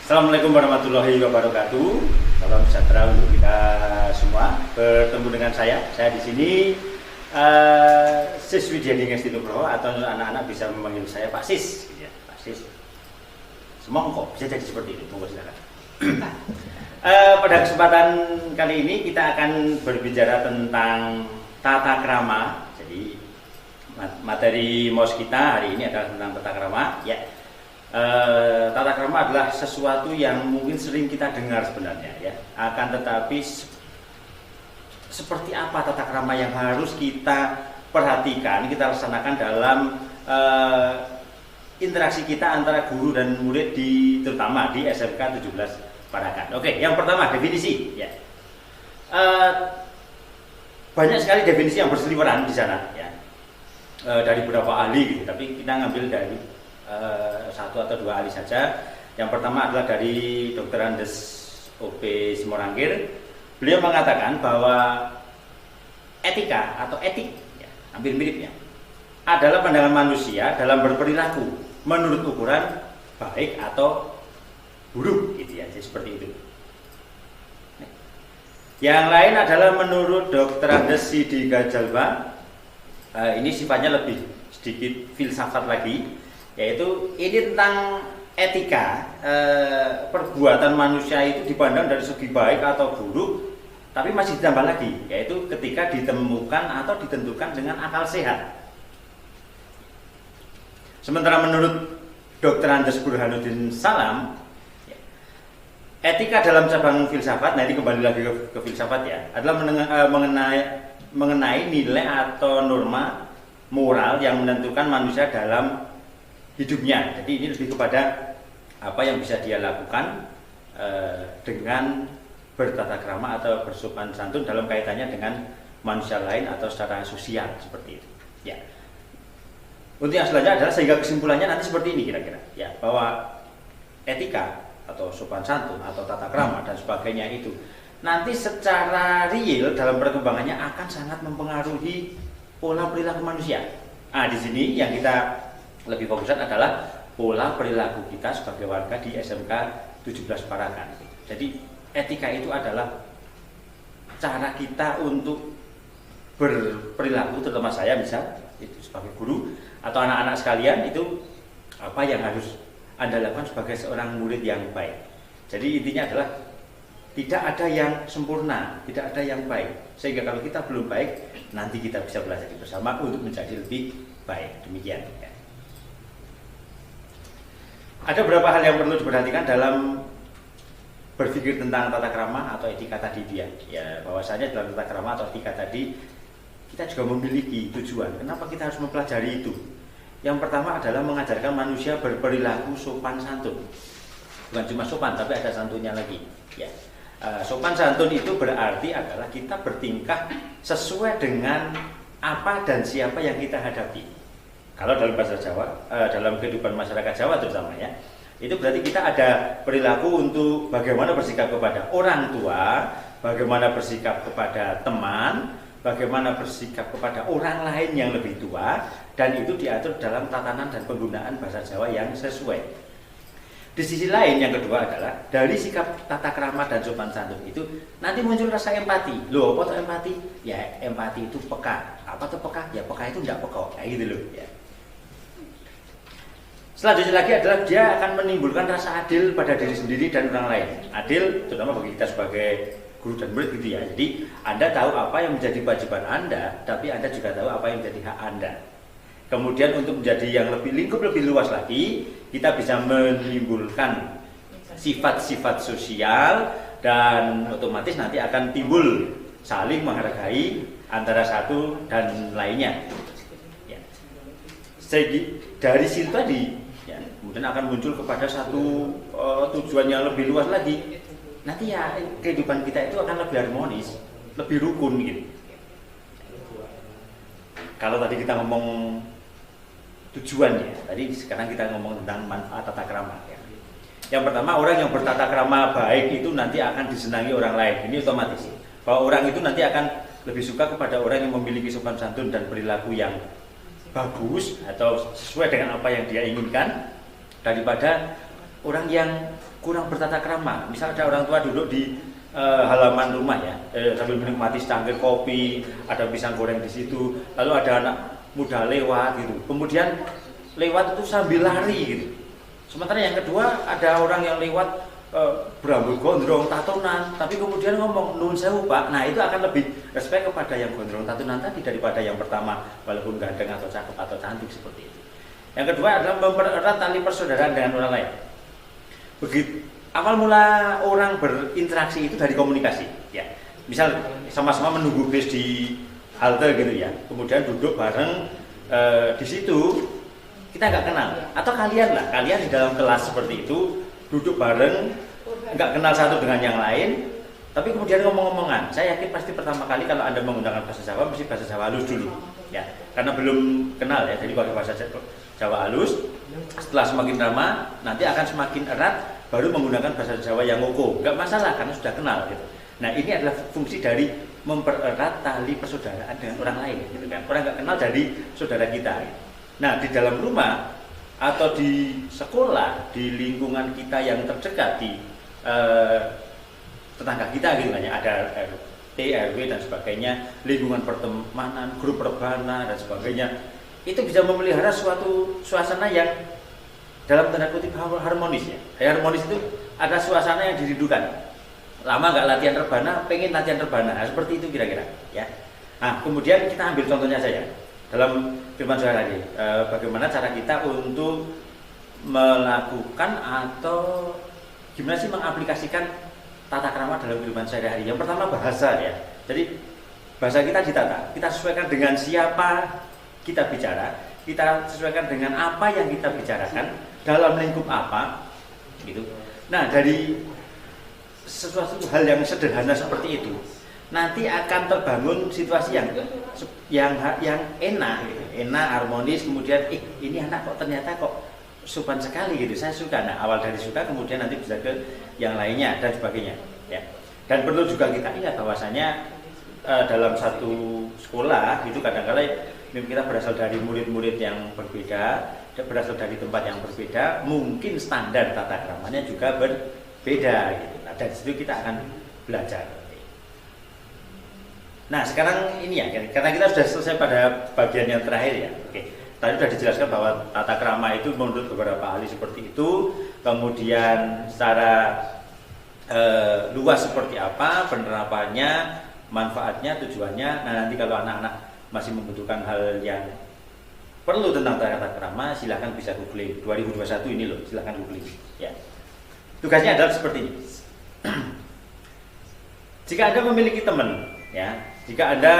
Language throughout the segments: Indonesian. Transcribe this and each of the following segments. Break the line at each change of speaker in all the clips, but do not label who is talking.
Assalamualaikum warahmatullahi wabarakatuh. Salam sejahtera untuk kita semua. Bertemu dengan saya di sini siswi Diani Ngesti Nugroho, atau anak-anak bisa memanggil saya Pak Sis. Ya, Pak Sis. Semongko bisa jadi seperti itu. Monggo silakan. Pada kesempatan kali ini kita akan berbicara tentang tata krama. Jadi materi MOS kita hari ini adalah tentang tata krama. Ya. Tata krama adalah sesuatu yang mungkin sering kita dengar sebenarnya, ya. Akan tetapi seperti apa tata krama yang harus kita perhatikan, kita laksanakan dalam interaksi kita antara guru dan murid terutama di SMK 17 Parakan. Oke, yang pertama definisi, ya. Banyak sekali definisi yang berseliweran di sana, ya. Dari beberapa ahli gitu, tapi kita ngambil dari satu atau dua ahli saja. Yang pertama adalah dari Dr. Andes OP Simorangkir. Beliau mengatakan bahwa etika atau etik, ya, hampir mirip, ya, adalah pandangan manusia dalam berperilaku menurut ukuran baik atau buruk, gitu ya. Jadi seperti itu. Yang lain adalah menurut Dr. Andes Sidi Gajalba. Ini sifatnya lebih sedikit filsafat lagi, yaitu ini tentang etika. Perbuatan manusia itu dipandang dari segi baik atau buruk, tapi masih ditambah lagi, yaitu ketika ditemukan atau ditentukan dengan akal sehat. Sementara menurut Dr. Andes Burhanuddin Salam, etika dalam cabang filsafat, nah ini kembali lagi ke filsafat, ya, adalah mengenai nilai atau norma moral yang menentukan manusia dalam hidupnya. Jadi ini lebih kepada apa yang bisa dia lakukan dengan bertata krama atau bersopan santun dalam kaitannya dengan manusia lain atau secara sosial, seperti itu, ya. Untuk yang selanjutnya adalah, sehingga kesimpulannya nanti seperti ini kira-kira, ya, bahwa etika atau sopan santun atau tata krama dan sebagainya itu nanti secara real dalam perkembangannya akan sangat mempengaruhi pola perilaku manusia. Di sini yang kita lebih fokuskan adalah pola perilaku kita sebagai warga di SMK 17 Parakan. Jadi etika itu adalah cara kita untuk berperilaku, terutama saya misal itu sebagai guru atau anak-anak sekalian, itu apa yang harus Anda lakukan sebagai seorang murid yang baik. Jadi intinya adalah tidak ada yang sempurna, tidak ada yang baik. Sehingga kalau kita belum baik, nanti kita bisa belajar bersama untuk menjadi lebih baik. Demikian, ya. Ada beberapa hal yang perlu diperhatikan dalam berpikir tentang tata krama atau etika tadi, dia, ya, bahwasanya dalam tata krama atau etika tadi kita juga memiliki tujuan. Kenapa kita harus mempelajari itu? Yang pertama adalah mengajarkan manusia berperilaku sopan santun. Bukan cuma sopan, tapi ada santunnya lagi, ya. Sopan santun itu berarti adalah kita bertingkah sesuai dengan apa dan siapa yang kita hadapi. Kalau dalam bahasa Jawa, dalam kehidupan masyarakat Jawa terutama, ya, itu berarti kita ada perilaku untuk bagaimana bersikap kepada orang tua, bagaimana bersikap kepada teman, bagaimana bersikap kepada orang lain yang lebih tua, dan itu diatur dalam tatanan dan penggunaan bahasa Jawa yang sesuai. Di sisi lain, yang kedua adalah dari sikap tata krama dan sopan santun itu nanti muncul rasa empati. Loh, apa tuh empati? Ya, empati itu peka. Apa tuh peka? Ya, peka itu tidak peka, kayak gitu loh, ya. Selanjutnya lagi adalah dia akan menimbulkan rasa adil pada diri sendiri dan orang lain. Adil terutama bagi kita sebagai guru dan murid, gitu, ya. Jadi Anda tahu apa yang menjadi kewajiban Anda, tapi Anda juga tahu apa yang menjadi hak Anda. Kemudian untuk menjadi yang lingkup lebih luas lagi, kita bisa menimbulkan sifat-sifat sosial, dan otomatis nanti akan timbul saling menghargai antara satu dan lainnya, ya. Dari situ tadi, ya, kemudian akan muncul kepada satu tujuan yang lebih luas lagi. Nanti, ya, kehidupan kita itu akan lebih harmonis, lebih rukun, gitu. Kalau tadi kita ngomong tujuannya, tadi sekarang kita ngomong tentang manfaat tata krama, ya. Yang pertama, orang yang bertata krama baik itu nanti akan disenangi orang lain. Ini otomatis bahwa orang itu nanti akan lebih suka kepada orang yang memiliki sopan santun dan perilaku yang bagus atau sesuai dengan apa yang dia inginkan, daripada orang yang kurang bertata krama. Misal ada orang tua duduk di halaman rumah ya, sambil menikmati secangkir kopi, ada pisang goreng di situ, lalu ada anak muda lewat gitu. Kemudian lewat itu sambil lari gitu. Sementara yang kedua ada orang yang lewat berambut gondrong, tatonan, tapi kemudian ngomong nun sewu Pak. Nah itu akan lebih respect kepada yang gondrong tatonan tadi daripada yang pertama, walaupun ganteng atau cakep atau cantik seperti itu. Yang kedua adalah mempererat tali persaudaraan dengan orang lain. Begitu awal mula orang berinteraksi itu dari komunikasi, ya. Misal sama-sama menunggu bis di halte gitu ya, kemudian duduk bareng di situ kita nggak kenal, atau kalian di dalam kelas seperti itu duduk bareng, nggak kenal satu dengan yang lain, tapi kemudian ngomong-ngomongan. Saya yakin pasti pertama kali kalau Anda menggunakan bahasa Jawa mesti bahasa Jawa halus dulu, ya, karena belum kenal ya, jadi pakai bahasa Jawa halus. Setelah semakin lama nanti akan semakin erat, baru menggunakan bahasa Jawa yang ngoko, nggak masalah karena sudah kenal gitu. Nah ini adalah fungsi dari mempererat tali persaudaraan dengan orang lain gitu kan. Orang nggak kenal dari saudara kita gitu. Nah di dalam rumah atau di sekolah, di lingkungan kita yang terdekat, di tetangga kita gitu kan ya, ada RT, RW dan sebagainya, lingkungan pertemanan, grup rebana dan sebagainya, itu bisa memelihara suatu suasana yang dalam tanda kutip harmonis ya. Harmonis itu ada suasana yang dirindukan. Lama nggak latihan rebana, pengen latihan rebana. Nah, seperti itu kira-kira ya. Nah, kemudian kita ambil contohnya saja dalam firman Tuhan tadi. Bagaimana cara kita untuk melakukan atau gimana sih mengaplikasikan tata krama dalam kehidupan sehari-hari. Yang pertama bahasa ya. Jadi bahasa kita ditata. Kita sesuaikan dengan siapa kita bicara. Kita sesuaikan dengan apa yang kita bicarakan, dalam lingkup apa gitu. Nah dari sesuatu hal yang sederhana seperti itu nanti akan terbangun situasi yang enak gitu. Enak, harmonis, kemudian ini anak kok ternyata kok sopan sekali gitu, saya suka. Nah awal dari suka kemudian nanti bisa ke yang lainnya dan sebagainya ya. Dan perlu juga kita ingat bahwasanya dalam satu sekolah itu kadang-kadang kita berasal dari murid-murid yang berbeda, berasal dari tempat yang berbeda, mungkin standar tata kramanya juga berbeda gitu. Nah, dari situ kita akan belajar. Nah, sekarang ini ya, karena kita sudah selesai pada bagian yang terakhir ya. Oke. Tadi sudah dijelaskan bahwa tata krama itu menurut beberapa ahli seperti itu, kemudian secara luas seperti apa, penerapannya, manfaatnya, tujuannya. Nah, nanti kalau anak-anak masih membutuhkan hal yang perlu tentang tata krama, silahkan bisa googling. 2021 ini loh, silahkan googling ya. Tugasnya adalah seperti ini. Jika Anda memiliki teman ya, jika Anda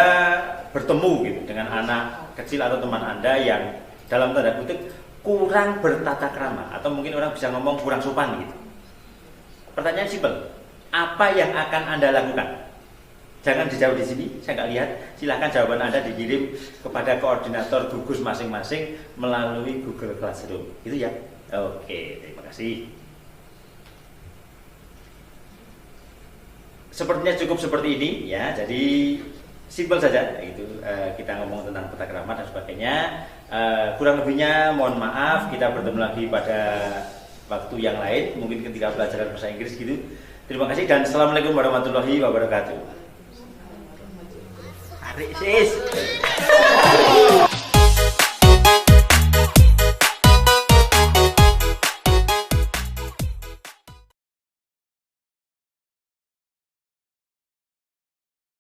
bertemu gitu dengan anak kecil atau teman Anda yang dalam tanda kutip kurang bertata krama, atau mungkin orang bisa ngomong kurang sopan gitu. Pertanyaan simpel, apa yang akan Anda lakukan? Jangan dijawab di sini, saya nggak lihat. Silahkan jawaban Anda dikirim kepada koordinator gugus masing-masing melalui Google Classroom. Itu ya. Oke, terima kasih. Sepertinya cukup seperti ini ya. Jadi simpel saja. Itu kita ngomong tentang tata krama dan sebagainya. Kurang lebihnya mohon maaf. Kita bertemu lagi pada waktu yang lain. Mungkin ketika pelajaran bahasa Inggris gitu. Terima kasih dan assalamualaikum warahmatullahi wabarakatuh. Sis.